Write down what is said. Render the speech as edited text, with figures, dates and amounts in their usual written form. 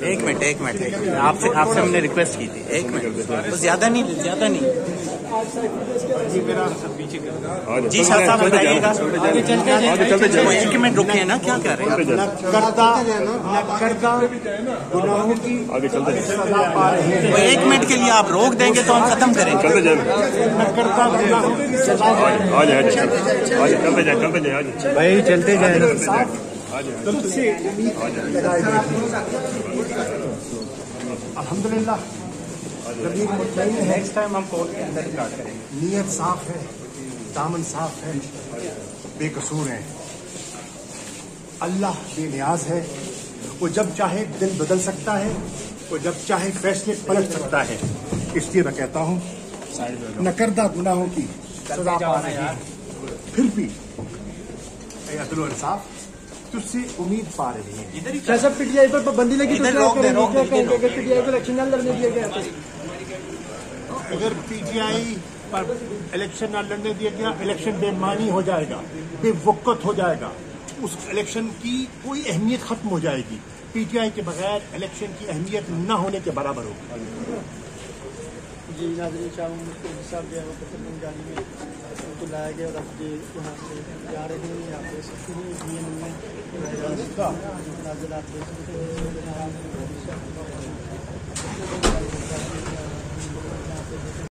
एक मिनट आपसे हमने रिक्वेस्ट की थी। एक मिनट तो ज्यादा नहीं जी साहब बताइएगा। एक मिनट रुके ना, क्या कर रहे हैं? एक मिनट के लिए आप रोक देंगे तो हम खत्म करेंगे। भाई चलते जाए। अल्हम्दुलिल्लाह नेक्स्ट टाइम हम कोर्ट के अंदर स्टार्ट करेंगे। नीयत साफ है, दामन साफ है, बेकसूर है। अल्लाह बेनियाज है। वो जब चाहे दिल बदल सकता है, वो जब चाहे फैसले पलट सकता है। इसलिए मैं कहता हूँ नकरदा गुनाहों की सजा पा रहे हैं, फिर भी अदल और इंसाफ तुझसे उम्मीद पा रही है। जैसा पीटीआई पर पाबंदी लगी पीटीआई को इलेक्शन न लड़ने दिया गया। अगर पीटीआई पर इलेक्शन न लड़ने दिया गया, इलेक्शन बेमानी हो जाएगा, बेवकत हो जाएगा। उस इलेक्शन की कोई अहमियत खत्म हो जाएगी। पीटीआई के बगैर इलेक्शन की अहमियत न होने के बराबर होगी। जी नाज़रीन साहब जो है वो पत्थरबंद गाड़ी में उनको लाया गया और अब ये यहाँ से जा रहे हैं। यहाँ पे सकते हैं नाज़िल आप देख सकते हैं।